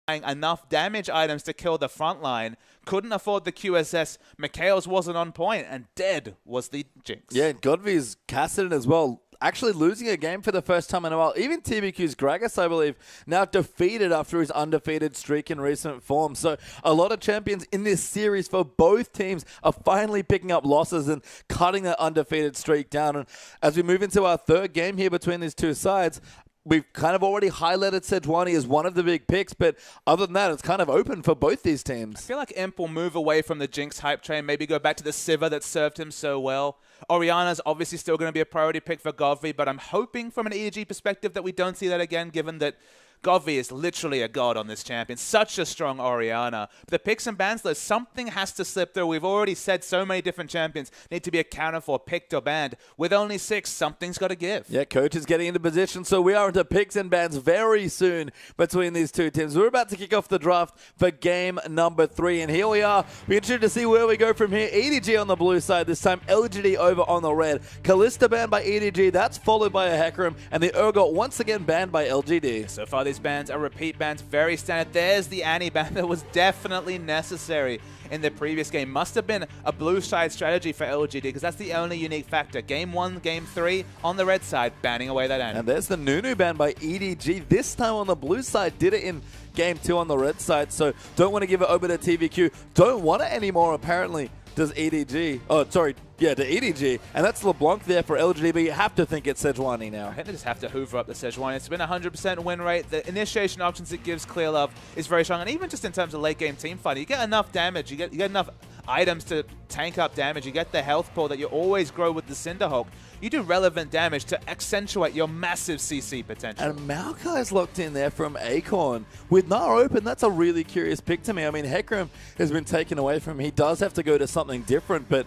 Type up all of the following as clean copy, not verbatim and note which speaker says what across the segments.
Speaker 1: enough damage items to kill the front line. Couldn't afford the QSS. Mikhail's wasn't on point, and dead was the Jinx.
Speaker 2: Yeah, Godvy's Kassadin as well. Actually losing a game for the first time in a while. Even TBQ's Gragas, I believe, now defeated after his undefeated streak in recent form. So a lot of champions in this series for both teams are finally picking up losses and cutting that undefeated streak down. And as we move into our third game here between these two sides, we've kind of already highlighted Sejuani as one of the big picks, but other than that, it's kind of open for both these teams.
Speaker 1: I feel like Imp will move away from the Jinx hype train, maybe go back to the Sivir that served him so well. Orianna's obviously still going to be a priority pick for Govy, but I'm hoping from an EDG perspective that we don't see that again, given that Govy is literally a god on this champion. Such a strong Orianna. The picks and bans list, something has to slip through. We've already said so many different champions need to be accounted for, picked or banned. With only 6, something's got to give.
Speaker 2: Yeah, coach is getting into position, so we are into picks and bans very soon between these two teams. We're about to kick off the draft for game number 3, and here we are. We're interested to see where we go from here. EDG on the blue side, this time LGD over on the red. Kalista banned by EDG, that's followed by a Hecarim, and the Urgot once again banned by LGD.
Speaker 1: So far, these bans are repeat bans, very standard. There's the Annie ban that was definitely necessary in the previous game. Must have been a blue side strategy for LGD because that's the only unique factor. Game 1, Game 3 on the red side, banning away that Annie.
Speaker 2: And there's the Nunu ban by EDG. This time on the blue side, did it in Game 2 on the red side. So don't want to give it over to TVQ. Don't want it anymore, apparently. Does EDG. Oh, sorry. Yeah, to EDG. And that's LeBlanc there for LGD, but you have to think it's Sejuani now.
Speaker 1: I think they just have to hoover up the Sejuani. It's been a 100% win rate. The initiation options it gives Clear Love is very strong. And even just in terms of late game team fighting, you get enough damage. You get enough items to tank up damage. You get the health pool that you always grow with the Cinderhulk. You do relevant damage to accentuate your massive CC potential.
Speaker 2: And Maokai's locked in there from Acorn. With Nar open, that's a really curious pick to me. I mean, Hecarim has been taken away from him. He does have to go to something different, but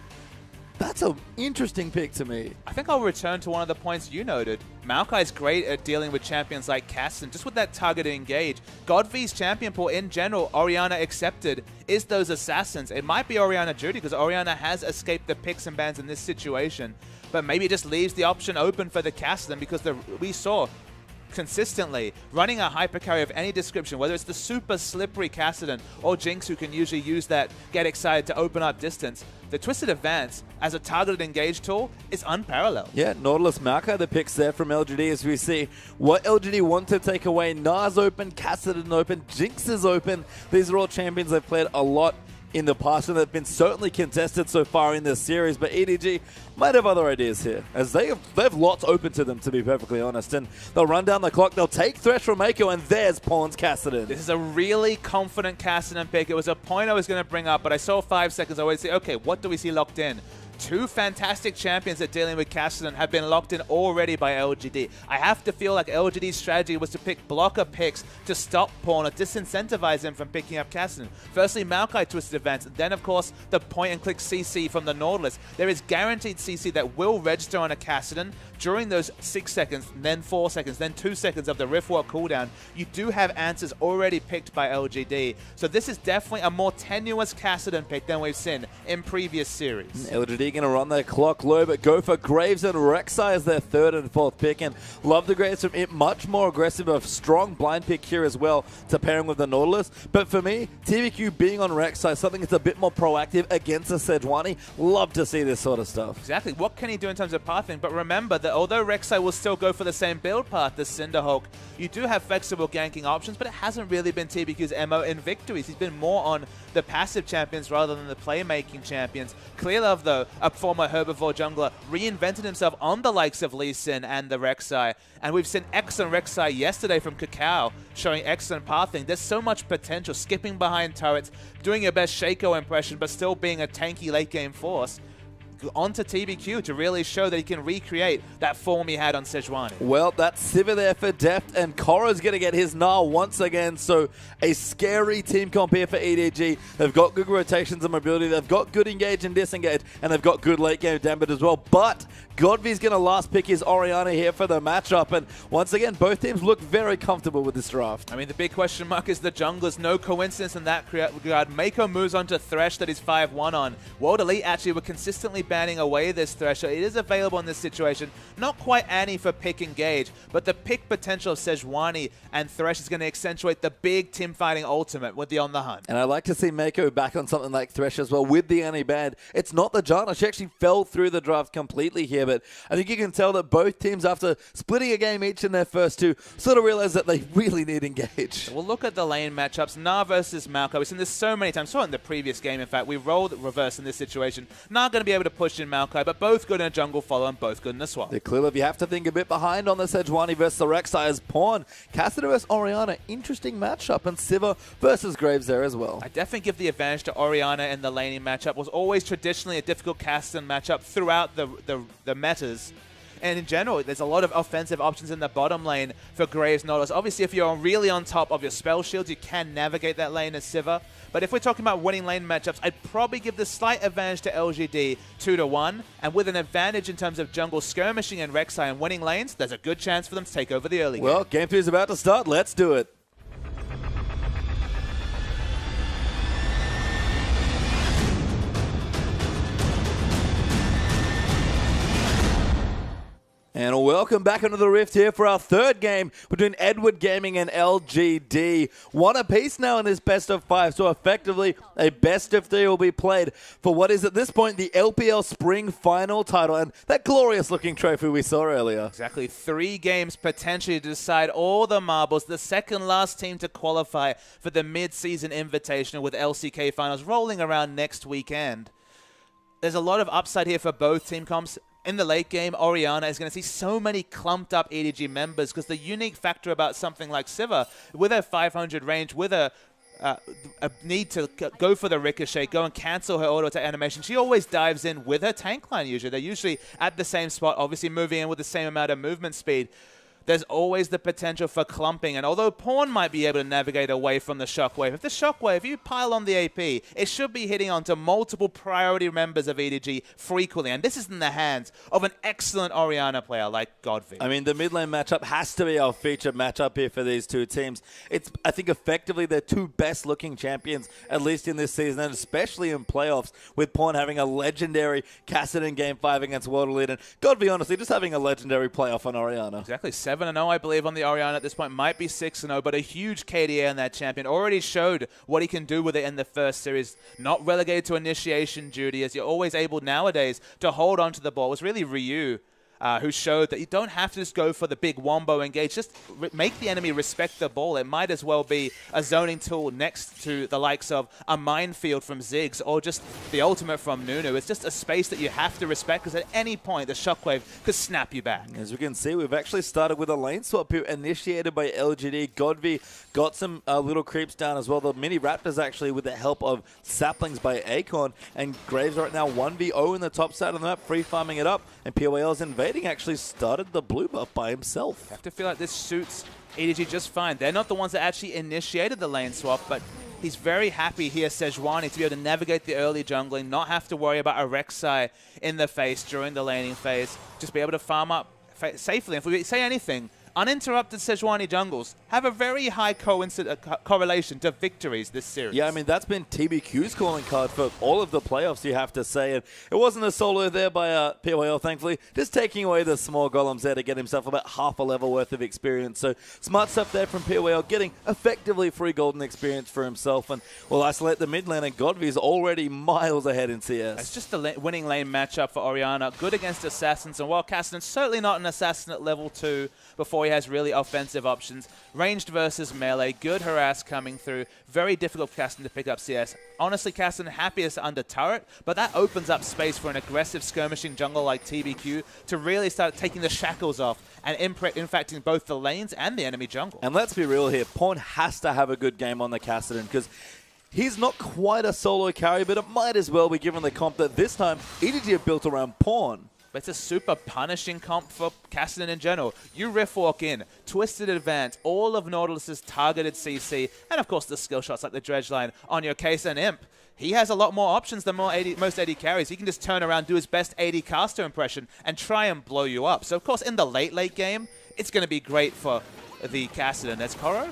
Speaker 2: that's an interesting pick to me.
Speaker 1: I think I'll return to one of the points you noted. Maokai's great at dealing with champions like Kassadin, just with that targeted engage. Godvy's champion pool in general, Orianna accepted, is those assassins. It might be Orianna Judy because Orianna has escaped the picks and bans in this situation, but maybe it just leaves the option open for the Kassadin because we saw consistently running a hyper carry of any description, whether it's the super slippery Kassadin or Jinx, who can usually use that get excited to open up distance. The Twisted Advance as a targeted engage tool is unparalleled.
Speaker 2: Yeah, Nautilus Maokai, the picks there from LGD as we see what LGD want to take away. Nars open, Kassadin open, Jinx is open. These are all champions they've played a lot in the past, and they've been certainly contested so far in this series, but EDG might have other ideas here, as they have lots open to them, to be perfectly honest, and they'll run down the clock, they'll take Thresh from Mako, and there's Pawns Kassadin.
Speaker 1: This is a really confident Kassadin pick. It was a point I was going to bring up, but I saw 5 seconds, I always say, okay, what do we see locked in? 2 fantastic champions at dealing with Kassadin have been locked in already by LGD. I have to feel like LGD's strategy was to pick blocker picks to stop Pawn or disincentivize him from picking up Kassadin. Firstly, Maokai Twisted Advance, then of course the point-and-click CC from the Nautilus. There is guaranteed CC that will register on a Kassadin during those 6 seconds, then 4 seconds, then 2 seconds of the Riftwalk cooldown. You do have answers already picked by LGD. So this is definitely a more tenuous Kassadin pick than we've seen in previous series.
Speaker 2: LGD going to run their clock low, but go for Graves and Rek'Sai as their 3rd and 4th pick, and love the Graves from it. Much more aggressive, a strong blind pick here as well to pairing with the Nautilus. But for me, TVQ being on Rek'Sai, something that's a bit more proactive against a Sejuani. Love to see this sort of stuff.
Speaker 1: Exactly. What can he do in terms of pathing? But remember that although Rek'Sai will still go for the same build path as Cinderhulk, you do have flexible ganking options, but it hasn't really been TVQ's MO in victories. He's been more on the passive champions rather than the playmaking champions. Clearlove, though, a former herbivore jungler, reinvented himself on the likes of Lee Sin and the Rek'Sai. And we've seen excellent Rek'Sai yesterday from Kakao, showing excellent pathing. There's so much potential, skipping behind turrets, doing your best Shaco impression, but still being a tanky late game force. Onto TBQ to really show that he can recreate that form he had on Sejuani.
Speaker 2: Well, that's Sivir there for depth, and Korra's going to get his Gnar once again, so a scary team comp here for EDG. They've got good rotations and mobility, they've got good engage and disengage, and they've got good late game damage as well, but Godvy's going to last pick his Orianna here for the matchup, and once again, both teams look very comfortable with this draft.
Speaker 1: I mean, the big question mark is the junglers. No coincidence in that regard. Mako moves on to Thresh that he's 5-1 on. World Elite actually were consistently banning away this threshold. It is available in this situation. Not quite Annie for pick engage, but the pick potential of Sejuani and Thresh is going to accentuate the big team fighting ultimate with the On the Hunt.
Speaker 2: And I like to see Mako back on something like Thresh as well with the Annie ban. It's not the Janna. She actually fell through the draft completely here, but I think you can tell that both teams, after splitting a game each in their first two, sort of realize that they really need engage.
Speaker 1: We'll look at the lane matchups. Na versus Malco. We've seen this so many times. Saw it in the previous game, in fact. We rolled reverse in this situation. Na going to be able to push in Malco, but both good in a jungle follow and both good in a swap.
Speaker 2: The Cliliv, you have to think a bit behind on the Sejuani versus the Rek'Sai as Pawn. Cassidy versus Orianna, interesting matchup, and Sivir versus Graves there as well.
Speaker 1: I definitely give the advantage to Orianna in the laning matchup. Was always traditionally a difficult Cassidy matchup throughout the metas. And in general, there's a lot of offensive options in the bottom lane for Graves Nautilus. Obviously, if you're really on top of your spell shields, you can navigate that lane as Sivir. But if we're talking about winning lane matchups, I'd probably give the slight advantage to LGD 2-1. And with an advantage in terms of jungle skirmishing and Rek'Sai and winning lanes, there's a good chance for them to take over the early game.
Speaker 2: Well, game 2 is about to start. Let's do it. And welcome back into the Rift here for our third game between Edward Gaming and LGD. One apiece now in this best of 5, so effectively a best of 3 will be played for what is at this point the LPL Spring final title and that glorious looking trophy we saw earlier.
Speaker 1: Exactly, 3 games potentially to decide all the marbles. The second last team to qualify for the mid-season invitational with LCK finals rolling around next weekend. There's a lot of upside here for both team comps. In the late game, Orianna is going to see so many clumped up EDG members because the unique factor about something like Sivir, with her 500 range, with a need to go for the ricochet, go and cancel her auto-attack animation, she always dives in with her tank line usually. They're usually at the same spot, obviously moving in with the same amount of movement speed. There's always the potential for clumping, and although Pawn might be able to navigate away from the Shockwave, if the Shockwave, you pile on the AP, it should be hitting onto multiple priority members of EDG frequently, and this is in the hands of an excellent Orianna player like Godfrey.
Speaker 2: I mean, the mid lane matchup has to be our featured matchup here for these two teams. It's, I think, effectively their two best-looking champions, at least in this season, and especially in playoffs, with Pawn having a legendary Cassidy in Game 5 against World Elite, and God be honestly, just having a legendary playoff on Orianna.
Speaker 1: Exactly. 7-0, I believe, on the Orianna at this point. Might be 6-0, but a huge KDA on that champion. Already showed what he can do with it in the first series. Not relegated to initiation duty, as you're always able nowadays to hold on to the ball. It was really Ryu who showed that you don't have to just go for the big wombo engage. Just make the enemy respect the ball. It might as well be a zoning tool next to the likes of a minefield from Ziggs or just the ultimate from Nunu. It's just a space that you have to respect because at any point the Shockwave could snap you back.
Speaker 2: As we can see, we've actually started with a lane swap here initiated by LGD. Godvi got some little creeps down as well. The mini Raptors actually with the help of saplings by Acorn, and Graves right now 1v0 in the top side of the map, free farming it up, and POL's invading actually started the blue buff by himself.
Speaker 1: I have to feel like this suits EDG just fine. They're not the ones that actually initiated the lane swap, but he's very happy here, Sejuani, to be able to navigate the early jungling, not have to worry about a Rek'Sai in the face during the laning phase, just be able to farm up safely. If we say anything, uninterrupted Sejuani jungles have a very high correlation to victories this series.
Speaker 2: Yeah, I mean, that's been TBQ's calling card for all of the playoffs, you have to say. And it wasn't a solo there by POL, thankfully. Just taking away the small golems there to get himself about half a level worth of experience. So smart stuff there from POL, getting effectively free golden experience for himself. And we'll isolate the mid lane, and Godvi is already miles ahead in CS.
Speaker 1: It's just a winning lane matchup for Orianna. Good against assassins, and while Cassidon's certainly not an assassin at level 2 before he has really offensive options. Ranged versus melee, good harass coming through. Very difficult for Cassidon to pick up CS. Honestly, Cassidon happiest under turret, but that opens up space for an aggressive skirmishing jungle like TBQ to really start taking the shackles off and infecting both the lanes and the enemy jungle.
Speaker 2: And let's be real here, Pawn has to have a good game on the Cassidon because he's not quite a solo carry, but it might as well be given the comp that this time EDG are built around Pawn.
Speaker 1: But it's a super punishing comp for Cassidon in general. You riff walk in, twisted advance, all of Nautilus's targeted CC, and of course the skill shots like the dredge line on your case and Imp. He has a lot more options than most AD carries. He can just turn around, do his best AD caster impression, and try and blow you up. So of course in the late game, it's going to be great for the Cassidon. That's Koro.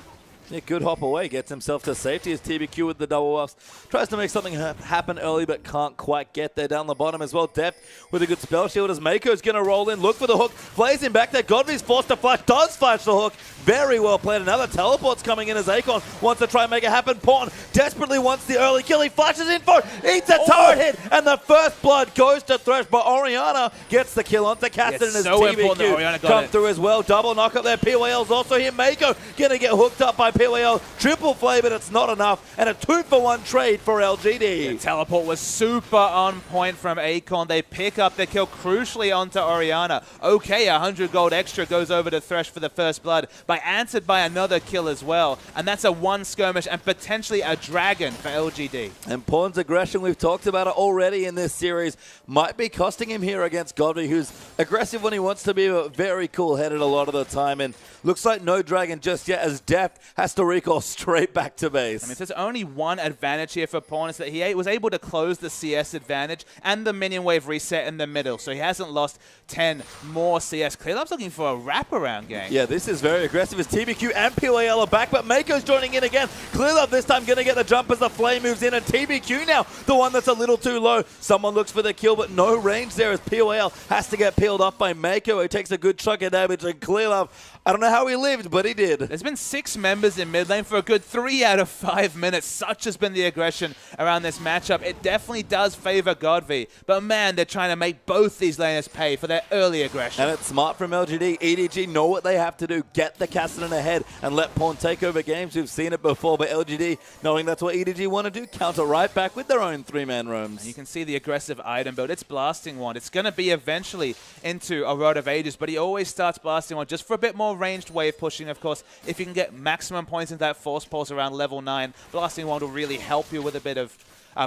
Speaker 2: Yeah, good hop away. Gets himself to safety as TBQ with the double buffs. Tries to make something happen early, but can't quite get there down the bottom as well. Deft with a good spell shield as Mako's going to roll in. Look for the hook. Plays him back there. Godvy's forced to flash. Does flash the hook. Very well played. Another teleport's coming in as Akon wants to try and make it happen. Pawn desperately wants the early kill. He flashes in for it. Eats a turret hit. And the first blood goes to Thresh, but Oriana gets the kill onto Cassidy as
Speaker 1: so
Speaker 2: TBQ come through as well. Double knock up there. PYL's also here. Mako going to get hooked up by PYL. Triple play, but it's not enough. And a 2-for-1 trade for LGD.
Speaker 1: The teleport was super on point from Akon. They pick up the kill crucially onto Oriana. Okay, 100 gold extra goes over to Thresh for the first blood, but answered by another kill as well. And that's a 1 skirmish and potentially a dragon for LGD.
Speaker 2: And Pawn's aggression, we've talked about it already in this series, might be costing him here against Godby, who's aggressive when he wants to be, but very cool-headed a lot of the time. And looks like no dragon just yet as Deft has to recall straight back to base.
Speaker 1: I mean, there's only one advantage here for Pawn, is that he was able to close the CS advantage and the minion wave reset in the middle, so he hasn't lost 10 more CS. Clearlove's looking for a wraparound game.
Speaker 2: Yeah, this is very aggressive as TBQ and PYL are back, but Mako's joining in again. Clearlove this time going to get the jump as the flame moves in, and TBQ now, the one that's a little too low. Someone looks for the kill, but no range there as PYL has to get peeled off by Mako, who takes a good chunk of damage, and Clearlove, I don't know how he lived, but he did.
Speaker 1: There's been 6 members in mid lane for a good 3 out of 5 minutes. Such has been the aggression around this matchup. It definitely does favor Godby, but man, they're trying to make both these laners pay for their early aggression.
Speaker 2: And it's smart from LGD. EDG know what they have to do. Get the Cassidy ahead and let Pawn take over games. We've seen it before, but LGD, knowing that's what EDG want to do, counter right back with their own 3-man roams.
Speaker 1: And you can see the aggressive item build. It's Blasting Wand. It's going to be eventually into a Rod of Ages, but he always starts Blasting Wand just for a bit more ranged wave pushing. Of course, if you can get maximum points into that Force Pulse around level 9, Blasting Wand will really help you with a bit of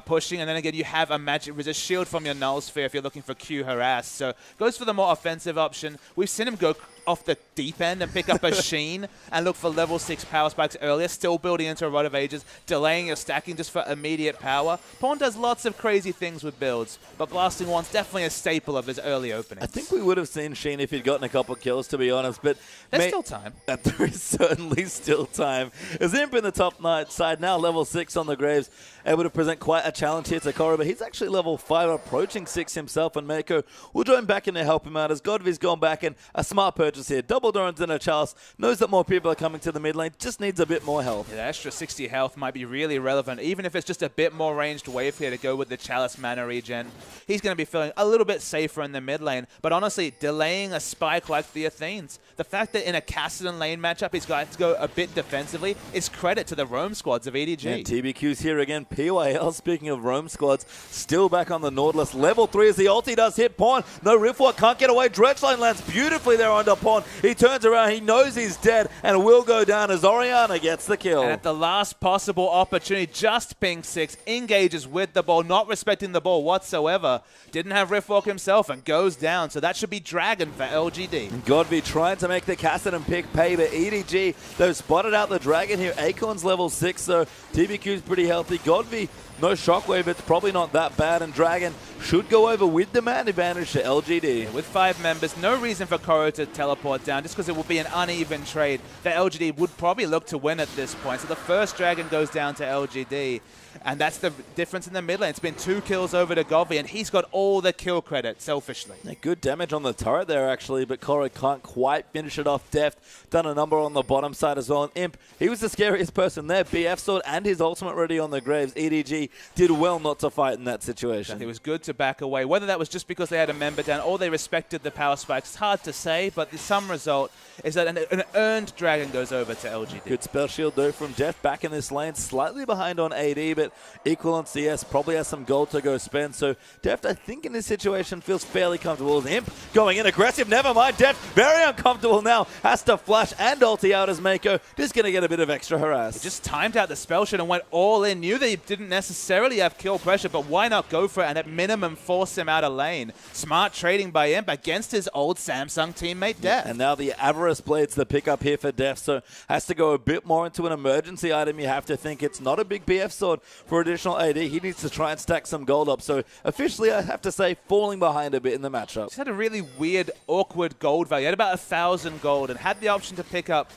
Speaker 1: pushing. And then again, you have a magic resist shield from your Null Sphere if you're looking for Q harass. So goes for the more offensive option. We've seen him go off the deep end and pick up a Sheen and look for level 6 power spikes earlier, still building into a Rod of Ages, delaying your stacking just for immediate power. Pawn does lots of crazy things with builds, but Blasting Wand's definitely a staple of his early openings.
Speaker 2: I think we would have seen Sheen if he'd gotten a couple kills, to be honest, but
Speaker 1: there's still time.
Speaker 2: There is certainly still time. As Imp in the top side now, level 6 on the Graves, able to present quite a challenge here to Korra, but he's actually level 5, approaching 6 himself, and Mako will join back in to help him out as Godvy's gone back in. A smart purchase here. Double Dorans and a Chalice. Knows that more people are coming to the mid lane. Just needs a bit more health.
Speaker 1: Yeah, the extra 60 health might be really relevant, even if it's just a bit more ranged wave here to go with the Chalice mana regen. He's going to be feeling a little bit safer in the mid lane, but honestly, delaying a spike like the Athenes. The fact that in a Cassidy lane matchup, he's got to go a bit defensively is credit to the roam squads of EDG.
Speaker 2: Yeah, TBQ's here again. PYL, speaking of roam squads, still back on the Nautilus. Level 3 as the ulti does hit Pawn. No Riftwalk, can't get away. Dredgeline lands beautifully there under Pawn. He turns around, he knows he's dead, and will go down as Oriana gets the kill.
Speaker 1: And at the last possible opportunity, just ping 6, engages with the ball, not respecting the ball whatsoever. Didn't have Riftwalk himself and goes down, so that should be Dragon for LGD.
Speaker 2: Godby trying to make the Cassidy pick pay, but EDG, they've spotted out the Dragon here. Acorn's level 6, so TBQ's pretty healthy. Godby, no shockwave, it's probably not that bad, and Dragon should go over with the man advantage to LGD.
Speaker 1: Yeah, with 5 members, no reason for Korra to teleport down, just because it will be an uneven trade that LGD would probably look to win at this point. So the first Dragon goes down to LGD, and that's the difference in the mid lane. It's been 2 kills over to Godby, and he's got all the kill credit, selfishly.
Speaker 2: Yeah, good damage on the turret there, actually, but Korra can't quite finish it off. Deft done a number on the bottom side as well. And Imp, he was the scariest person there. BF sword and his ultimate ready on the Graves. EDG did well not to fight in that situation.
Speaker 1: It was good to back away. Whether that was just because they had a member down or they respected the power spikes, it's hard to say, but the sum result is that an earned Dragon goes over to LGD.
Speaker 2: Good spell shield though from Deft back in this lane. Slightly behind on AD, but equal on CS. Probably has some gold to go spend. So Deft, I think in this situation, feels fairly comfortable. With Imp going in aggressive. Never mind. Deft very uncomfortable now. Has to flash and ulti out as Mako. Just going to get a bit of extra harass.
Speaker 1: He just timed out the spell shield and went all in. Knew they didn't necessarily have kill pressure, but why not go for it and at minimum force him out of lane? Smart trading by Imp against his old Samsung teammate Deft.
Speaker 2: And now the Avarice Blade's the pickup here for Deft, so has to go a bit more into an emergency item. You have to think it's not a big BF sword for additional AD. He needs to try and stack some gold up. So officially, I have to say, falling behind a bit in the matchup.
Speaker 1: He's had a really weird, awkward gold value. He had about 1,000 gold and had the option to pick up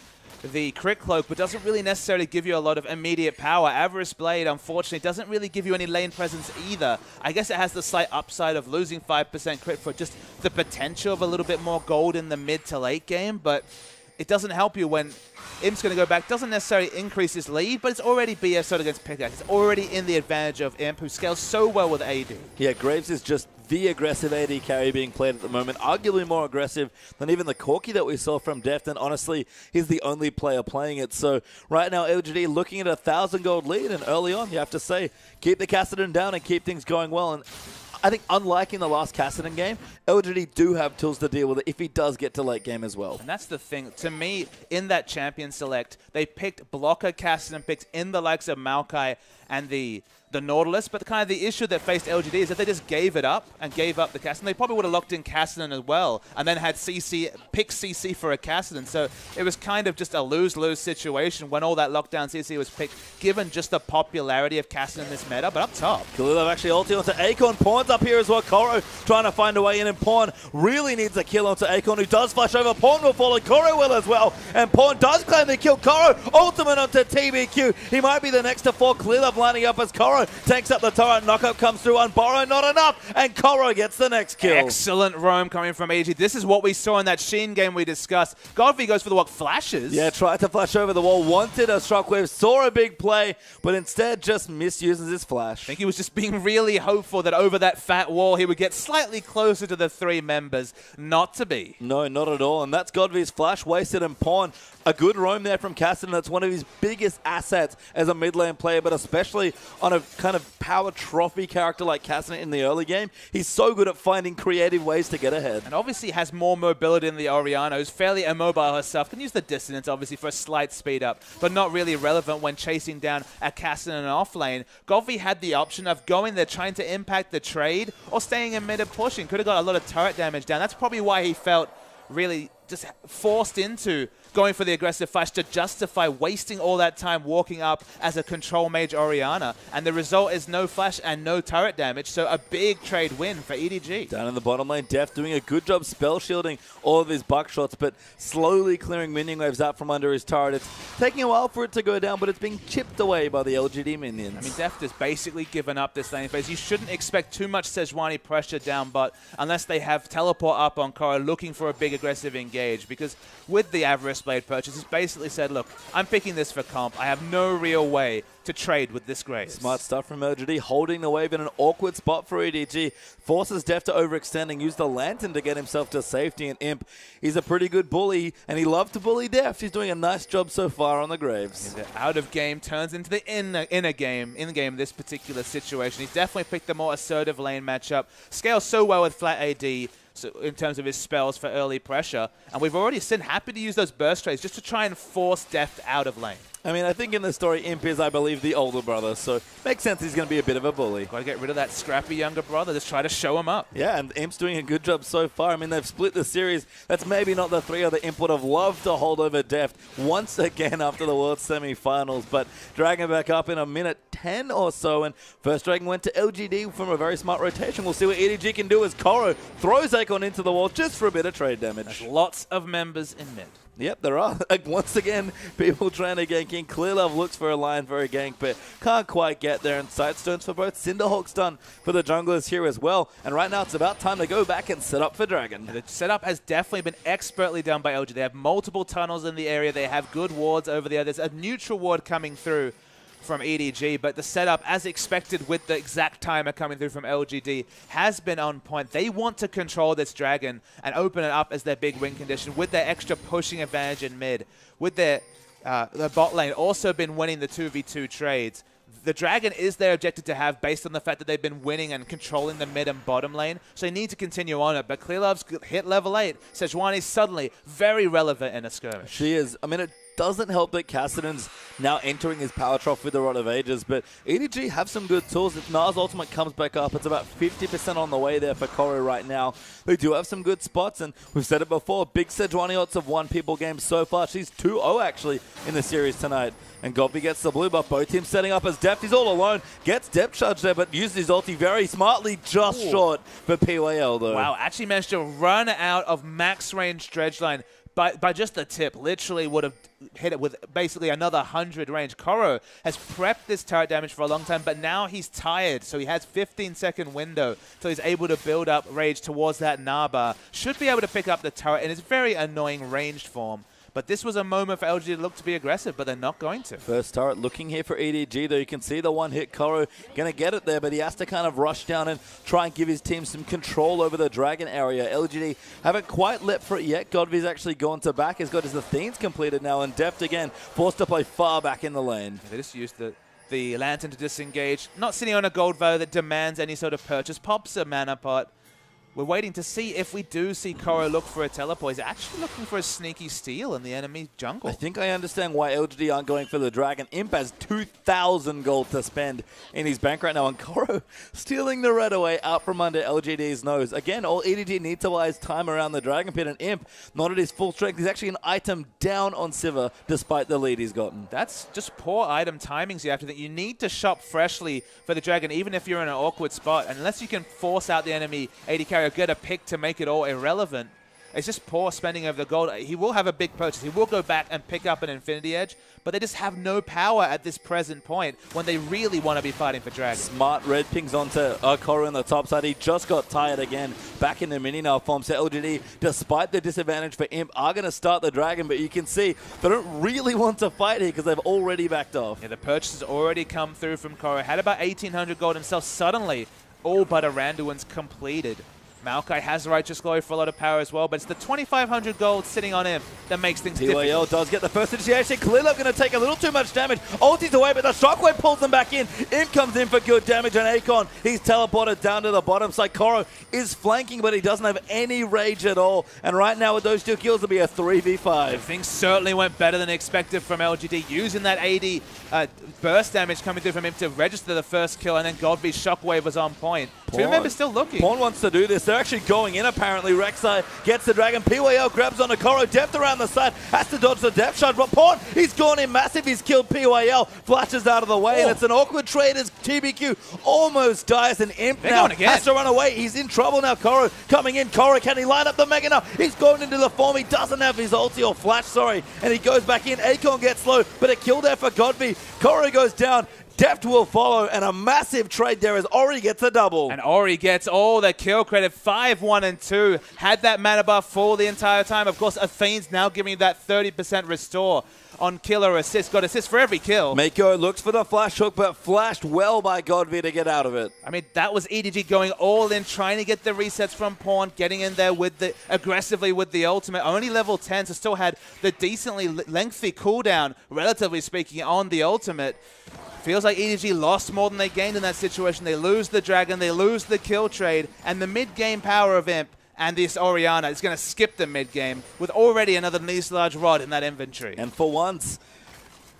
Speaker 1: the crit cloak, but doesn't really necessarily give you a lot of immediate power. Avarice Blade, unfortunately, doesn't really give you any lane presence either. I guess it has the slight upside of losing 5% crit for just the potential of a little bit more gold in the mid to late game, but it doesn't help you when Imp's going to go back. Doesn't necessarily increase his lead, but it's already BSO'd against Pickaxe. It's already in the advantage of Imp, who scales so well with AD.
Speaker 2: Yeah, Graves is just the aggressive AD carry being played at the moment, arguably more aggressive than even the Corki that we saw from Deft, and honestly, he's the only player playing it. So right now, LGD looking at a 1,000 gold lead, and early on, you have to say, keep the Kassadin down and keep things going well. And I think unlike in the last Kassadin game, LGD do have tools to deal with it if he does get to late game as well.
Speaker 1: And that's the thing. To me, in that champion select, they picked blocker Kassadin picks in the likes of Maokai and the Nautilus, but kind of the issue that faced LGD is that they just gave it up and gave up the Kassadin. They probably would have locked in Kassadin as well and then had CC, pick CC for a Kassadin. So it was kind of just a lose-lose situation when all that lockdown CC was picked, given just the popularity of Kassadin in this meta. But up top,
Speaker 2: Kalilov actually ulti onto Acorn. Pawn's up here as well. Koro trying to find a way in, and Pawn really needs a kill onto Acorn, who does flash over. Pawn will follow Koro will as well, and Pawn does claim the kill. Koro ultimate onto TBQ. He might be the next to fall. Kalilov lining up as Koro takes up the turret. Knockup comes through on Borrow, not enough, and Koro gets the next kill.
Speaker 1: Excellent roam coming from EDG. This is what we saw in that Sheen game we discussed. Godfrey goes for the flashes.
Speaker 2: Yeah, tried to flash over the wall, wanted a shockwave, saw a big play, but instead just misuses his flash.
Speaker 1: I think he was just being really hopeful that over that fat wall he would get slightly closer to the three members. Not to be.
Speaker 2: No, not at all, and that's Godfrey's flash wasted, and Pawn. A good roam there from Kassadin. That's one of his biggest assets as a mid lane player, but especially on a kind of power trophy character like Kassadin in the early game. He's so good at finding creative ways to get ahead.
Speaker 1: And obviously has more mobility than the Orianna, who's fairly immobile herself. Can use the dissonance, obviously, for a slight speed up, but not really relevant when chasing down a Kassadin in off lane. Godfrey had the option of going there, trying to impact the trade, or staying in mid and pushing. Could have got a lot of turret damage down. That's probably why he felt really just forced into going for the aggressive flash to justify wasting all that time walking up as a control mage Orianna. And the result is no flash and no turret damage, so a big trade win for EDG.
Speaker 2: Down in the bottom lane, Def doing a good job spell shielding all of his buckshots, but slowly clearing minion waves out from under his turret. It's taking a while for it to go down, but it's being chipped away by the LGD minions.
Speaker 1: I mean, Def has basically given up this lane phase. You shouldn't expect too much Sejuani pressure down, but unless they have teleport up on Koro looking for a big aggressive engage, because with the Avarice Blade purchase, he's basically said, look, I'm picking this for comp. I have no real way to trade with this Graves.
Speaker 2: Smart stuff from LGD, holding the wave in an awkward spot for EDG. Forces Def to overextend and use the Lantern to get himself to safety, and Imp, he's a pretty good bully, and he loves to bully Def. He's doing a nice job so far on the Graves.
Speaker 1: The out of game turns into the in game this particular situation. He's definitely picked the more assertive lane matchup. Scales so well with flat AD, so in terms of his spells for early pressure. And we've already seen happy to use those burst trades just to try and force Deft out of lane.
Speaker 2: I mean, I think in the story, Imp is, I believe, the older brother, so makes sense he's going to be a bit of a bully.
Speaker 1: Got to get rid of that scrappy younger brother. Just try to show him up.
Speaker 2: Yeah, and Imp's doing a good job so far. I mean, they've split the series. That's maybe not the three that Imp would have loved to hold over Deft once again after the World Semi-Finals, but Dragon back up in a minute 10 or so, and first Dragon went to LGD from a very smart rotation. We'll see what EDG can do as Koro throws Acorn into the wall just for a bit of trade damage.
Speaker 1: There's lots of members in mid.
Speaker 2: Yep, there are. Once again, people trying to gank in. Clearlove looks for a line for a gank, but can't quite get there. And Sidestones for both. Cinderhawk's done for the junglers here as well. And right now, it's about time to go back and set up for Dragon.
Speaker 1: The setup has definitely been expertly done by LG. They have multiple tunnels in the area. They have good wards over there. There's a neutral ward coming through from EDG, but the setup, as expected with the exact timer coming through from LGD, has been on point. They want to control this Dragon and open it up as their big win condition with their extra pushing advantage in mid. With their bot lane also been winning the 2v2 trades. The Dragon is their objective to have based on the fact that they've been winning and controlling the mid and bottom lane, so they need to continue on it. But Clearlove's hit level 8. Sejuani's suddenly very relevant in a skirmish.
Speaker 2: She is. I mean, it doesn't help that Kassadin's now entering his power trough with the Rod of Ages, but EDG have some good tools. If Nars ultimate comes back up, it's about 50% on the way there for Koro right now. They do have some good spots, and we've said it before, big Sejuani odds have won people games so far. She's 2-0 actually in the series tonight. And Godby gets the blue buff. Both teams setting up as Deft. He's all alone. Gets depth charge there, but uses his ulti very smartly, just short for PYL though.
Speaker 1: Wow, actually managed to run out of max range dredge line. by just the tip, literally would have hit it with basically another 100 range. Koro has prepped this turret damage for a long time, but now he's tired, so he has 15-second window, so he's able to build up rage towards that Naba. Should be able to pick up the turret in its very annoying ranged form. But this was a moment for LGD to look to be aggressive, but they're not going to.
Speaker 2: First turret looking here for EDG, though. You can see the one-hit Koro going to get it there, but he has to kind of rush down and try and give his team some control over the Dragon area. LGD haven't quite leapt for it yet. Godvy's actually gone to back. He's got his Athene's completed now, and Deft again forced to play far back in the lane.
Speaker 1: Yeah, they just used the Lantern to disengage. Not sitting on a gold value that demands any sort of purchase. Pops a mana pot. We're waiting to see if we do see Koro look for a teleport. He's actually looking for a sneaky steal in the enemy jungle.
Speaker 2: I think I understand why LGD aren't going for the Dragon. Imp has 2,000 gold to spend in his bank right now, and Koro stealing the red away out from under LGD's nose. Again, all EDG need to buy is time around the Dragon Pit, and Imp, not at his full strength. He's actually an item down on Sivir, despite the lead he's gotten.
Speaker 1: That's just poor item timings. You have to think. You need to shop freshly for the Dragon, even if you're in an awkward spot. And unless you can force out the enemy AD carrier, get a pick to make it all irrelevant. It's just poor spending of the gold. He will have a big purchase. He will go back and pick up an Infinity Edge, but they just have no power at this present point when they really want to be fighting for Dragon.
Speaker 2: Smart red pings onto Koro on the top side. He just got tired again back in the mini now form. So LGD, despite the disadvantage for Imp, are going to start the Dragon, but you can see they don't really want to fight here because they've already backed off.
Speaker 1: Yeah, the purchase has already come through from Koro. Had about 1,800 gold himself. Suddenly, all but a Randuin's completed. Maokai has Righteous Glory for a lot of power as well, but it's the 2,500 gold sitting on him that makes things difficult.
Speaker 2: PYL does get the first initiation. Clearly going to take a little too much damage. Ulti's away, but the Shockwave pulls them back in. Imp comes in for good damage, and Akon, he's teleported down to the bottom side. Koro is flanking, but he doesn't have any rage at all. And right now with those two kills, it'll be a 3v5.
Speaker 1: Things certainly went better than expected from LGD, using that AD burst damage coming through from him to register the first kill, and then Godby's Shockwave was on point. Two members still looking.
Speaker 2: Pawn wants to do this. They're actually going in, apparently. Rek'Sai gets the Dragon. PYL grabs onto Koro. Deft around the side. Has to dodge the Deft shot. But Pawn, he's gone in massive. He's killed PYL. Flashes out of the way, and it's an awkward trade as TBQ almost dies. And Imp now has to run away. He's in trouble now. Koro coming in. Koro, can he line up the Mega now? He's going into the form. He doesn't have his ulti or flash, sorry. And he goes back in. Akon gets low, but a kill there for Godby. Koro goes down. Deft will follow, and a massive trade there as Ori gets a double.
Speaker 1: And Ori gets all the kill credit, 5, 1, and 2. Had that mana buff full the entire time. Of course, Athene's now giving you that 30% restore on kill or assist. Got assist for every kill.
Speaker 2: Mako looks for the flash hook, but flashed well by Godby to get out of it.
Speaker 1: I mean, that was EDG going all in, trying to get the resets from Pawn, getting in there with the aggressively with the ultimate. Only level 10, so still had the decently lengthy cooldown, relatively speaking, on the ultimate. Feels like EDG lost more than they gained in that situation. They lose the Dragon, they lose the kill trade, and the mid-game power of Imp and this Orianna is going to skip the mid-game with already another nice large rod in that inventory.
Speaker 2: And for once,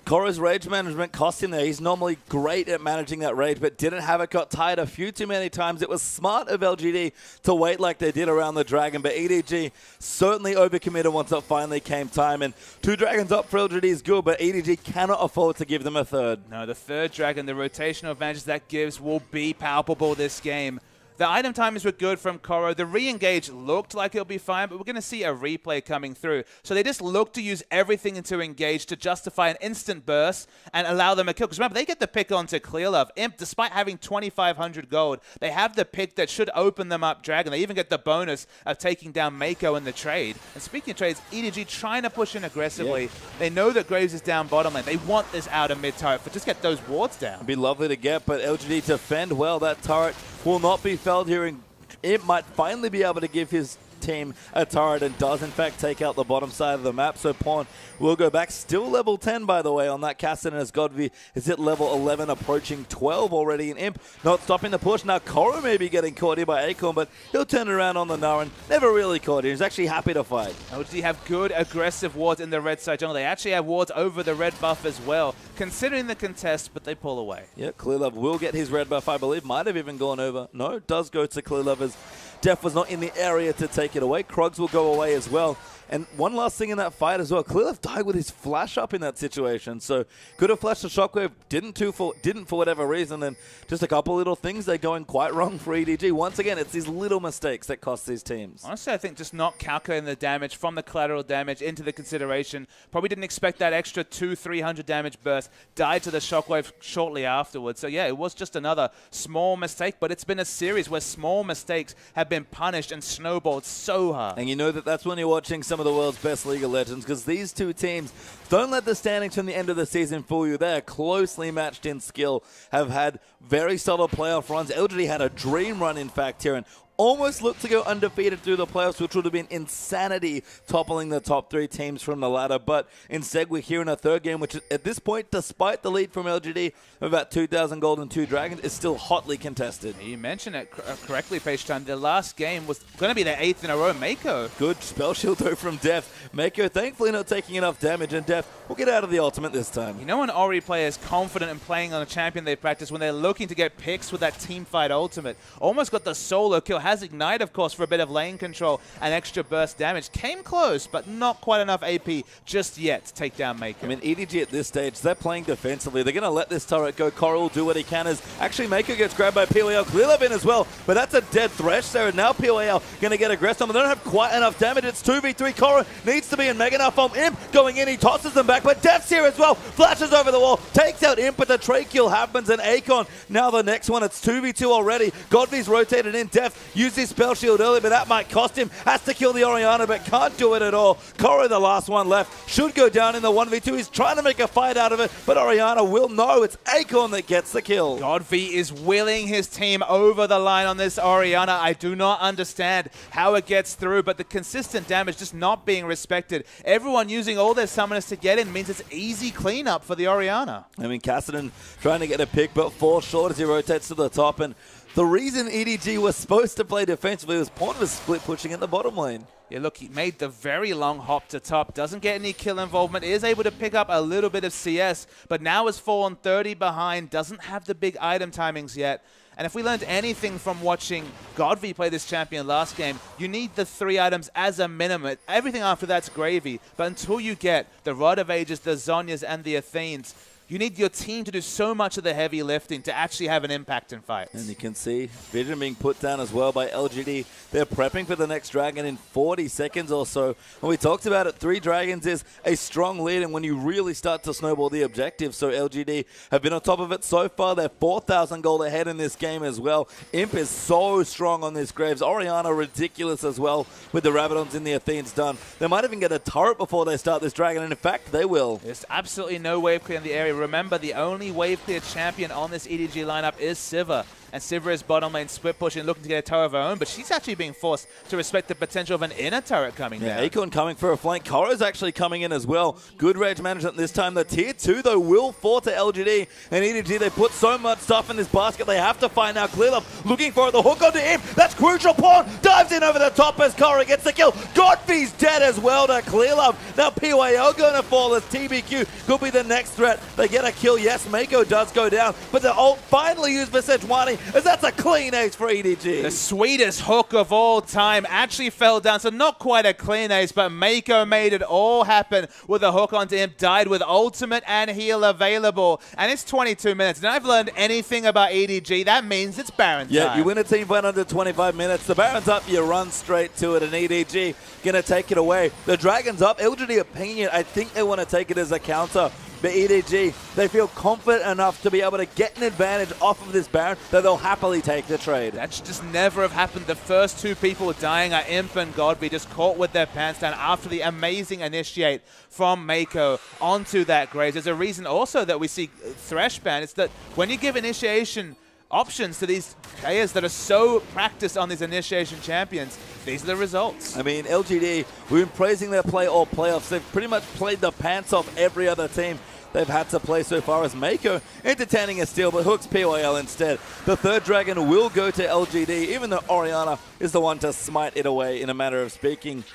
Speaker 2: Koro's rage management cost him there. He's normally great at managing that rage, but didn't have it, got tired a few too many times. It was smart of LGD to wait like they did around the Dragon, but EDG certainly overcommitted once it finally came time. And 2 Dragons up for LGD is good, but EDG cannot afford to give them a third.
Speaker 1: No, the third Dragon, the rotational advantage that gives will be palpable this game. The item timings were good from Koro. The re-engage looked like it'll be fine, but we're going to see a replay coming through. So they just look to use everything into engage to justify an instant burst and allow them a kill. Because remember, they get the pick onto Clearlove. Imp, despite having 2,500 gold, they have the pick that should open them up Dragon. They even get the bonus of taking down Mako in the trade. And speaking of trades, EDG trying to push in aggressively. Yeah. They know that Graves is down bottom lane. They want this outer mid turret, but just get those wards down.
Speaker 2: It'd be lovely to get, but LGD defend well. That turret will not be felled here, and it might finally be able to give his team a turret and does in fact take out the bottom side of the map. So Pawn will go back. Still level 10 by the way on that Cassidy, as Godby is at level 11 approaching 12 already. And Imp not stopping the push. Now Koro may be getting caught here by Akon, but he'll turn it around on the Naren. Never really caught here. He's actually happy to fight.
Speaker 1: LGD have good aggressive wards in the red side jungle. They actually have wards over the red buff as well, considering the contest, but they pull away.
Speaker 2: Yeah, Clearlove will get his red buff, I believe. Might have even gone over. No, it does go to Clearlove as Def was not in the area to take it away. Krugs will go away as well. And one last thing in that fight as well, Clearleft died with his flash up in that situation. So could have flashed a shockwave, didn't for whatever reason, and just a couple little things, they're going quite wrong for EDG. Once again, it's these little mistakes that cost these teams.
Speaker 1: Honestly, I think just not calculating the damage from the collateral damage into the consideration. Probably didn't expect that extra 200-300 damage burst. Died to the shockwave shortly afterwards. So yeah, it was just another small mistake, but it's been a series where small mistakes have been punished and snowballed so hard.
Speaker 2: And you know that's when you're watching some of the world's best League of Legends, because these two teams, don't let the standings from the end of the season fool you. They are closely matched in skill, have had very solid playoff runs. LGD had a dream run, in fact, here, and almost looked to go undefeated through the playoffs, which would have been insanity, toppling the top 3 teams from the ladder. But instead, we're here in a third game, which at this point, despite the lead from LGD of about 2,000 gold and 2 dragons, is still hotly contested.
Speaker 1: You mentioned it correctly, Page Time. The last game was going to be their 8th in a row. Mako.
Speaker 2: Good spell shield though from Def. Mako thankfully not taking enough damage, and Def will get out of the ultimate this time.
Speaker 1: You know when Ori player is confident in playing on a champion they practice, when they're looking to get picks with that team fight ultimate. Almost got the solo kill. Has Ignite, of course, for a bit of lane control and extra burst damage. Came close, but not quite enough AP just yet to take down Mako.
Speaker 2: I mean, EDG at this stage, they're playing defensively. They're going to let this turret go. Coral will do what he can. As actually Mako gets grabbed by POAL. Clearleft in as well, but that's a dead Thresh there. And now POAL going to get aggressive on them. They don't have quite enough damage. It's 2v3. Coral needs to be in Mega now from Imp. Going in, he tosses them back, but Def's here as well. Flashes over the wall, takes out Imp, but the trade kill happens, and Akon now the next one. It's 2v2 already. Godvy's rotated in. Def used his spell shield early, but that might cost him. Has to kill the Orianna, but can't do it at all. Coro, the last one left, should go down in the 1v2. He's trying to make a fight out of it, but Orianna will know. It's Akon that gets the kill.
Speaker 1: Godvy is willing his team over the line on this Orianna. I do not understand how it gets through, but the consistent damage just not being respected. Everyone using all their summoners to get in means it's easy cleanup for the Orianna.
Speaker 2: I mean, Cassidy trying to get a pick, but falls short as he rotates to the top. And the reason EDG was supposed to play defensively was Pawn was split pushing in the bottom lane.
Speaker 1: Yeah, look, he made the very long hop to top. Doesn't get any kill involvement. Is able to pick up a little bit of CS, but now has fallen 30 behind. Doesn't have the big item timings yet. And if we learned anything from watching Godvy play this champion last game, you need the 3 items as a minimum. Everything after that's gravy. But until you get the Rod of Ages, the Zhonyas, and the Athenes, you need your team to do so much of the heavy lifting to actually have an impact in fights.
Speaker 2: And you can see Vision being put down as well by LGD. They're prepping for the next dragon in 40 seconds or so. And we talked about it, 3 dragons is a strong lead, and when you really start to snowball the objective. So LGD have been on top of it so far. They're 4,000 gold ahead in this game as well. Imp is so strong on this Graves. Orianna ridiculous as well with the Rabadons in the Athenes done. They might even get a turret before they start this dragon, and in fact, they will.
Speaker 1: There's absolutely no wave clear in the area. Remember, the only wave clear champion on this EDG lineup is Sivir. And Sivir is bottom lane split pushing, looking to get a turret of her own, but she's actually being forced to respect the potential of an inner turret coming down.
Speaker 2: Akon coming for a flank. Koro's actually coming in as well. Good rage management this time. The tier 2, though, will fall to LGD. And EDG, they put so much stuff in this basket, they have to find out. Clearlove looking for it. The hook onto him. That's crucial. Pawn dives in over the top as Koro gets the kill. Godvy's dead as well to Clearlove. Now PYL going to fall as TBQ could be the next threat. They get a kill. Yes, Mako does go down, but the ult finally used for Sejuani, as that's a clean ace for EDG.
Speaker 1: The sweetest hook of all time actually fell down, so not quite a clean ace, but Mako made it all happen with a hook onto him, died with ultimate and heal available, and it's 22 minutes. And I've learned anything about EDG, that means it's Baron time.
Speaker 2: Yeah, you win a team fight under 25 minutes. The Baron's up, you run straight to it, and EDG gonna take it away. The Dragon's up. LGD opinion, I think they want to take it as a counter. But EDG, they feel confident enough to be able to get an advantage off of this Baron that they'll happily take the trade.
Speaker 1: That should just never have happened. The first 2 people dying are Imp and Godby, just caught with their pants down after the amazing initiate from Mako onto that Graves. There's a reason also that we see Thresh ban. It's that when you give initiation options to these players that are so practiced on these initiation champions, these are the results.
Speaker 2: I mean, LGD, we've been praising their play all playoffs. They've pretty much played the pants off every other team they've had to play so far, as Mako entertaining a steal, but hooks PYL instead. The 3rd dragon will go to LGD, even though Orianna is the one to smite it away in a matter of speaking.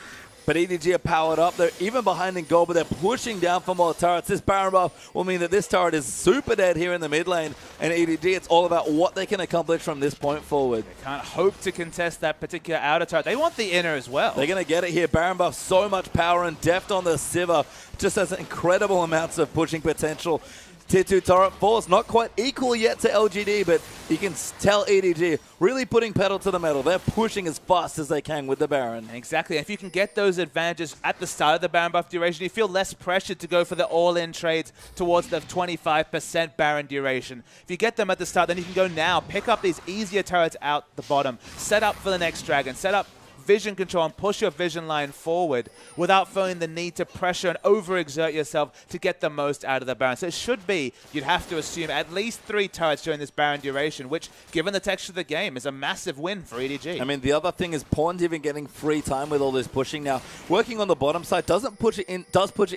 Speaker 2: But EDG are powered up. They're even behind in gold, but they're pushing down for more turrets. This Baron buff will mean that this turret is super dead here in the mid lane. And EDG, it's all about what they can accomplish from this point forward.
Speaker 1: They can't hope to contest that particular outer turret. They want the inner as well.
Speaker 2: They're going to get it here. Baron buff, so much power and deft on the Sivir. Just has incredible amounts of pushing potential. Tier 2 turret force, not quite equal yet to LGD, but you can tell EDG really putting pedal to the metal. They're pushing as fast as they can with the Baron.
Speaker 1: Exactly. If you can get those advantages at the start of the Baron buff duration, you feel less pressured to go for the all-in trades towards the 25% Baron duration. If you get them at the start, then you can go now, pick up these easier turrets out the bottom, set up for the next dragon, set up vision control and push your vision line forward without feeling the need to pressure and overexert yourself to get the most out of the Baron. So it should be, you'd have to assume, at least 3 turrets during this Baron duration, which, given the texture of the game, is a massive win for EDG.
Speaker 2: I mean, the other thing is Pawn's even getting free time with all this pushing now. Working on the bottom side, does push it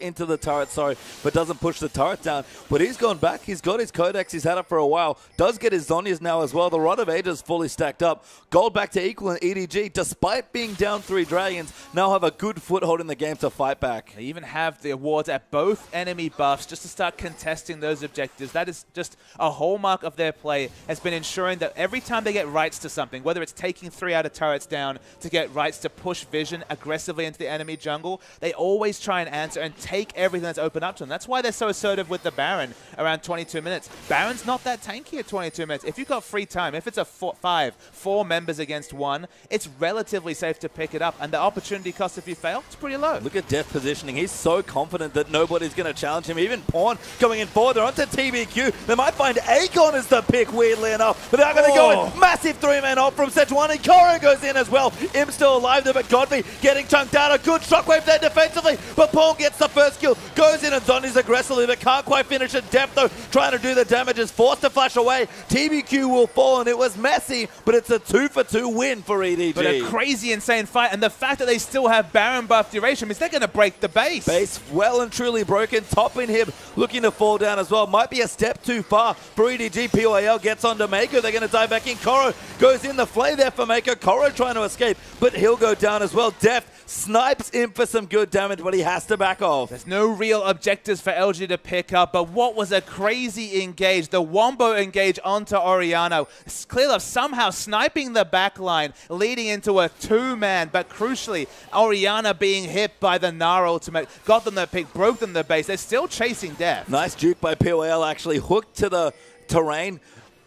Speaker 2: into the turret, but doesn't push the turret down. But he's gone back. He's got his Codex. He's had it for a while. Does get his Zhonya's now as well. The Rod of Ages fully stacked up. Gold back to equal in EDG, despite being down 3 dragons, now have a good foothold in the game to fight back.
Speaker 1: They even have the awards at both enemy buffs just to start contesting those objectives. That is just a hallmark of their play, has been ensuring that every time they get rights to something, whether it's taking 3 outer turrets down to get rights to push vision aggressively into the enemy jungle, they always try and answer and take everything that's open up to them. That's why they're so assertive with the Baron around 22 minutes. Baron's not that tanky at 22 minutes. If you've got free time, if it's a 4 members against 1, it's relatively safe to pick it up, and the opportunity cost if you fail, it's pretty low.
Speaker 2: Look at Def positioning. He's so confident that nobody's going to challenge him. Even Pawn going in forward. They're onto TBQ. They might find Akon as the pick, weirdly enough, but they're going to go in. Massive 3-man off from Sejuani. Koro goes in as well. Imp still alive there, but Godfrey getting chunked out. A good shockwave there defensively, but Paul gets the first kill. Goes in and Zhonya's aggressively, but can't quite finish it. Def, though, trying to do the damage, is forced to flash away. TBQ will fall, and it was messy, but it's a 2-for-2 win for EDG.
Speaker 1: But a crazy, insane fight, and the fact that they still have Baron buff duration means they're going to break the base.
Speaker 2: Base well and truly broken. Top inhib looking to fall down as well. Might be a step too far for EDG. PYL gets onto Mako. They're going to dive back in. Koro goes in the flay there for Mako. Koro trying to escape, but he'll go down as well. Def snipes in for some good damage, but he has to back off.
Speaker 1: There's no real objectives for LG to pick up, but what was a crazy engage. The Wombo engage onto Oriano. Clearlove somehow sniping the backline, leading into a 2-man, but crucially, Oriana being hit by the Gnar ultimate, got them the pick, broke them the base. They're still chasing Def.
Speaker 2: Nice juke by POL, actually hooked to the terrain,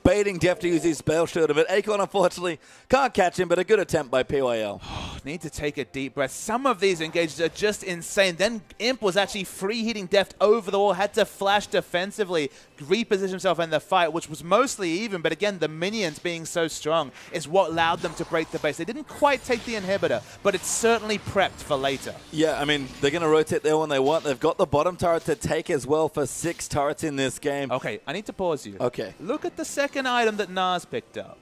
Speaker 2: baiting Def to use his spell shield. But Akon, unfortunately, can't catch him, but a good attempt by PYL.
Speaker 1: Need to take a deep breath. Some of these engages are just insane. Then Imp was actually free hitting Def over the wall, had to flash defensively, reposition himself in the fight, which was mostly even, but again, the minions being so strong is what allowed them to break the base. They didn't quite take the inhibitor, but it's certainly prepped for later.
Speaker 2: Yeah, I mean, they're going to rotate there when they want. They've got the bottom turret to take as well for 6 turrets in this game.
Speaker 1: Okay, I need to pause you.
Speaker 2: Okay.
Speaker 1: Look at the second item that Nas picked up.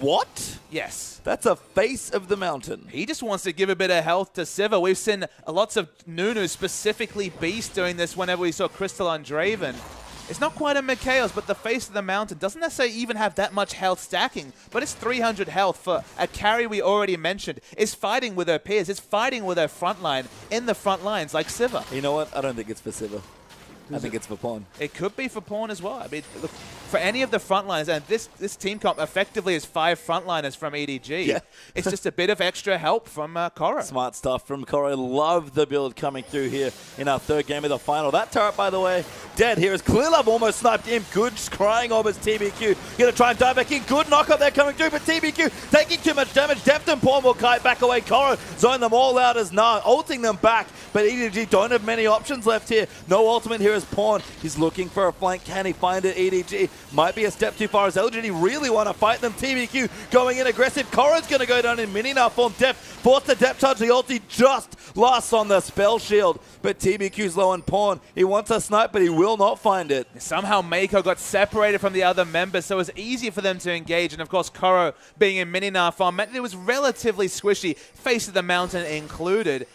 Speaker 2: What?
Speaker 1: Yes.
Speaker 2: That's a face of the mountain.
Speaker 1: He just wants to give a bit of health to Sivir. We've seen lots of Nunu, specifically Beast, doing this whenever we saw Crystal on Draven. It's not quite a Mikhail's, but the face of the mountain doesn't necessarily even have that much health stacking, but it's 300 health for a carry we already mentioned. Is fighting with her peers, is fighting with her frontline in the front lines like Sivir.
Speaker 2: You know what? I don't think it's for Sivir. I think it's for Pawn.
Speaker 1: It could be for Pawn as well. I mean, look, for any of the frontliners, and this team comp effectively is 5 frontliners from EDG. Yeah. It's just a bit of extra help from Koro.
Speaker 2: Smart stuff from Koro. Love the build coming through here in our 3rd game of the final. That turret, by the way, dead here as Clearlove almost sniped him. Good crying over as TBQ. Going to try and dive back in. Good knock up there coming through, but TBQ taking too much damage. Deft and Pawn will kite back away. Koro zone them all out as Gnar, ulting them back, but EDG don't have many options left here. No ultimate here as Pawn. He's looking for a flank. Can he find it? EDG might be a step too far as LGD really want to fight them. TBQ going in aggressive. Koro's going to go down in mini now form. Def forced the depth charge. The ulti just lasts on the spell shield, but TBQ's low on Pawn. He wants a snipe, but he will not find it.
Speaker 1: Somehow Mako got separated from the other members, so it was easy for them to engage, and of course Koro being in mini now form meant it was relatively squishy, face of the mountain included.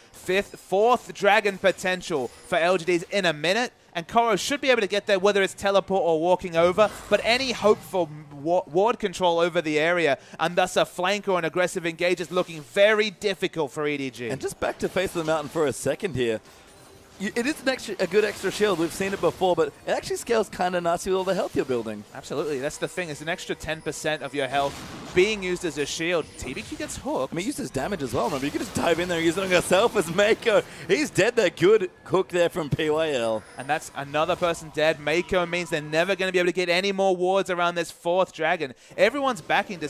Speaker 1: fourth dragon potential for LGDs in a minute. And Koro should be able to get there, whether it's teleport or walking over. But any hope for ward control over the area, and thus a flank or an aggressive engage, is looking very difficult for EDG.
Speaker 2: And just back to face of the mountain for a second here. It is a good extra shield. We've seen it before, but it actually scales kind of nicely with all the health you're building.
Speaker 1: Absolutely. That's the thing. It's an extra 10% of your health being used as a shield. TBQ gets hooked.
Speaker 2: I mean, uses damage as well. Remember, you can just dive in there and use it on yourself as Mako. He's dead there. Good hook there from PYL.
Speaker 1: And that's another person dead. Mako means they're never going to be able to get any more wards around this fourth dragon. Everyone's backing to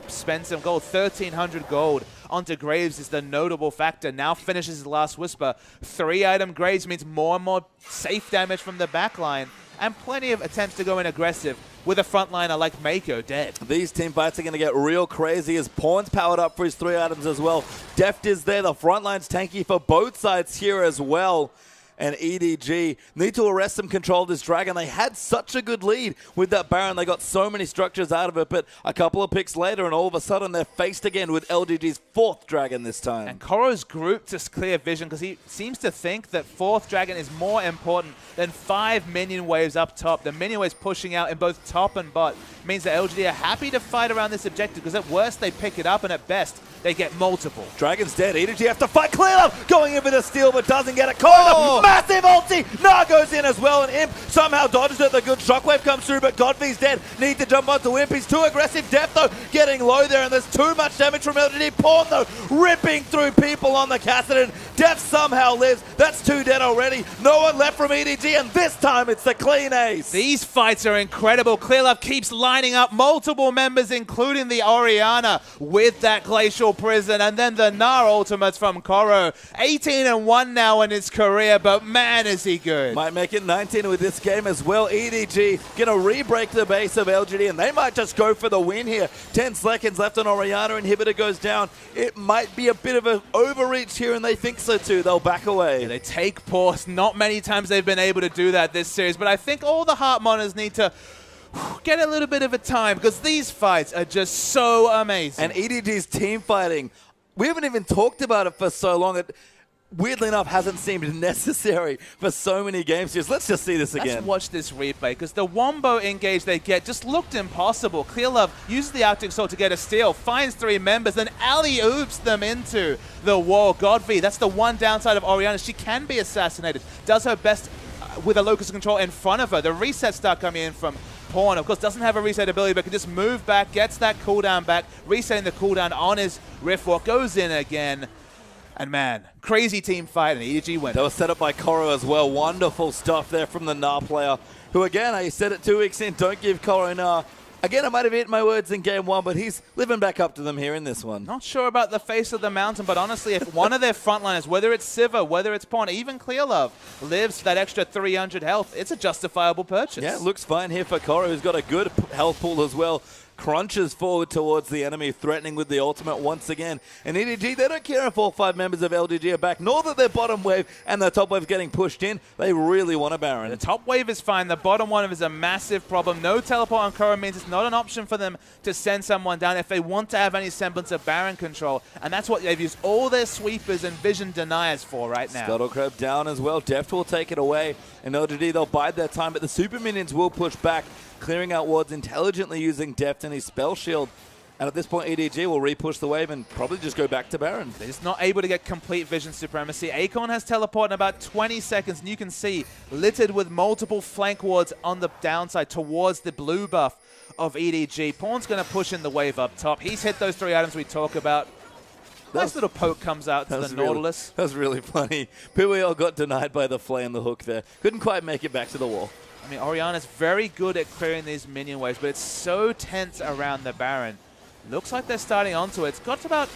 Speaker 1: spend some gold. 1,300 gold onto Graves is the notable factor. Now finishes his last Whisper. 3-item Graves means more and more safe damage from the backline, and plenty of attempts to go in aggressive with a frontliner like Mako dead.
Speaker 2: These team fights are going to get real crazy as Pawn's powered up for his 3 items as well. Deft is there. The frontline's tanky for both sides here as well. And EDG need to arrest some control of this dragon. They had such a good lead with that Baron. They got so many structures out of it, but a couple of picks later, and all of a sudden they're faced again with LGD's 4th dragon this time.
Speaker 1: And Koro's grouped to clear vision because he seems to think that 4th dragon is more important than 5 minion waves up top. The minion waves pushing out in both top and bot means that LGD are happy to fight around this objective, because at worst they pick it up, and at best they get multiple.
Speaker 2: Dragon's dead. EDG have to fight clear up, going in for the steal, but doesn't get it. Corner, massive ulti. Nah goes in as well, and Imp somehow dodges it. The good shockwave comes through, but Godfrey's dead. Need to jump onto Imp. He's too aggressive. Depth though, getting low there, and there's too much damage from LGD. Pawn though, ripping through people on the Kassadin. Depth somehow lives. That's 2 dead already. No one left from EDG, and this time it's the clean ace.
Speaker 1: These fights are incredible. Clearlove keeps lining up multiple members, including the Orianna with that Glacial Prison, and then the Gnar ultimates from Koro. 18-1 now in his career, but man, is he good.
Speaker 2: Might make it 19 with this game as well. EDG gonna re-break the base of LGD, and they might just go for the win here. 10 seconds left on Orianna. Inhibitor goes down. It might be a bit of an overreach here, and they think so too. They'll back away.
Speaker 1: Yeah, they take pause. Not many times they've been able to do that this series, but I think all the Heart Monitors need to get a little bit of a time, because these fights are just so amazing.
Speaker 2: And EDG's team fighting, we haven't even talked about it for so long. It, weirdly enough, hasn't seemed necessary for so many games here. So let's just see this again.
Speaker 1: Let's watch this replay, because the wombo engage they get just looked impossible. Clearlove uses the Arctic Soul to get a steal, finds 3 members, then alley-oops them into the wall. Godfrey, that's the one downside of Orianna. She can be assassinated. Does her best with a locus control in front of her. The reset start coming in from Pawn, of course, doesn't have a reset ability, but can just move back, gets that cooldown back, resetting the cooldown on his Rift Walk, goes in again. And man, crazy team fight, and EDG wins.
Speaker 2: That was set up by Koro as well. Wonderful stuff there from the Gnar player, who again, I said it 2 weeks in, don't give Koro Gnar. Again, I might have eaten my words in game 1, but he's living back up to them here in this one.
Speaker 1: Not sure about the face of the mountain, but honestly, if one of their frontliners, whether it's Siva, whether it's Pawn, even Clearlove, lives that extra 300 health, it's a justifiable purchase.
Speaker 2: Yeah, it looks fine here for Koro, who's got a good health pool as well. Crunches forward towards the enemy, threatening with the ultimate once again. And EDG, they don't care if all 5 members of LGD are back, nor that their bottom wave and their top wave getting pushed in. They really want a Baron.
Speaker 1: The top wave is fine. The bottom one is a massive problem. No teleport on Koro means it's not an option for them to send someone down if they want to have any semblance of Baron control. And that's what they've used all their sweepers and vision deniers for right now.
Speaker 2: Scuttlecrab down as well. Deft will take it away. And LGD, they'll bide their time, but the super minions will push back, clearing out wards intelligently using Deft and his spell shield. And at this point, EDG will re-push the wave and probably just go back to Baron.
Speaker 1: They're just not able to get complete vision supremacy. Acorn has teleport in about 20 seconds, and you can see littered with multiple flank wards on the downside towards the blue buff of EDG. Pawn's going to push in the wave up top. He's hit those 3 items we talk about. Nice little poke comes out to the Nautilus.
Speaker 2: That was really funny. PWL got denied by the flay and the hook there. Couldn't quite make it back to the wall.
Speaker 1: I mean, Orianna's very good at clearing these minion waves, but it's so tense around the Baron. Looks like they're starting onto it. It's got to about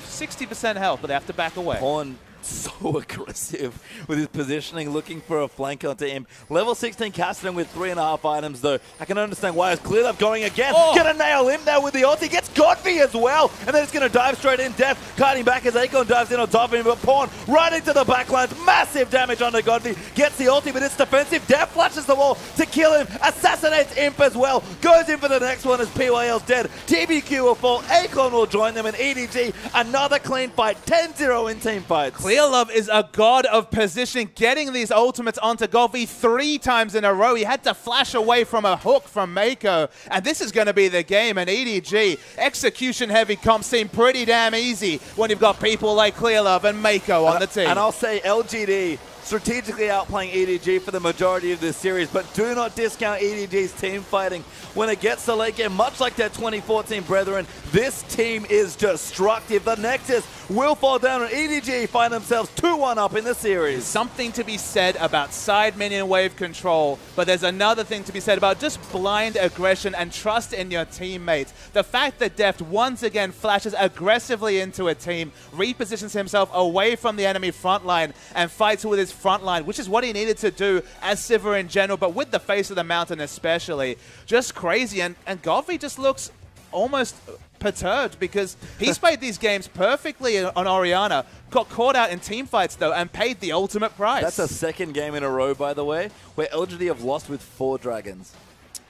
Speaker 1: 60% health, but they have to back away.
Speaker 2: Pawn so aggressive with his positioning, looking for a flank onto him. Level 16 Kassadin with 3.5 items, though. I can understand why it's Clearlove going again.
Speaker 1: Oh.
Speaker 2: Gonna nail him there with the ult. He gets Godfrey as well, and then it's gonna dive straight in. Deft kiting back as Acorn dives in on top of him, but Pawn right into the backlines. Massive damage onto Godfrey. Gets the ulti, but it's defensive. Deft flashes the wall to kill him. Assassinates Imp as well. Goes in for the next one as PYL's dead. TBQ will fall. Acorn will join them, and EDG, another clean fight. 10-0 in team fights.
Speaker 1: Clearlove is a god of positioning, getting these ultimates onto Golfi 3 times in a row. He had to flash away from a hook from Mako, and this is going to be the game. And EDG, execution-heavy comps seem pretty damn easy when you've got people like Clearlove and Mako on the team.
Speaker 2: And I'll say LGD strategically outplaying EDG for the majority of this series, but do not discount EDG's team fighting when it gets to late game. Much like their 2014 brethren, this team is destructive. The Nexus will fall down, and EDG find themselves 2-1 up in the series.
Speaker 1: Something to be said about side minion wave control, but there's another thing to be said about just blind aggression and trust in your teammates. The fact that Deft once again flashes aggressively into a team, repositions himself away from the enemy front line, and fights with his front line, which is what he needed to do as Sivir in general, but with the face of the mountain especially. Just crazy, and Golfi just looks almost perturbed because he's played these games perfectly on Orianna, got caught out in team fights though, and paid the ultimate price.
Speaker 2: That's a second game in a row, by the way, where LGD have lost with 4 dragons.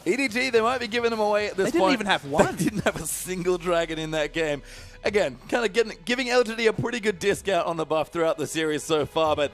Speaker 2: EDG, they might be giving them away at this point.
Speaker 1: They didn't even have one.
Speaker 2: They didn't have a single dragon in that game. Again, kind of giving LGD a pretty good discount on the buff throughout the series so far, but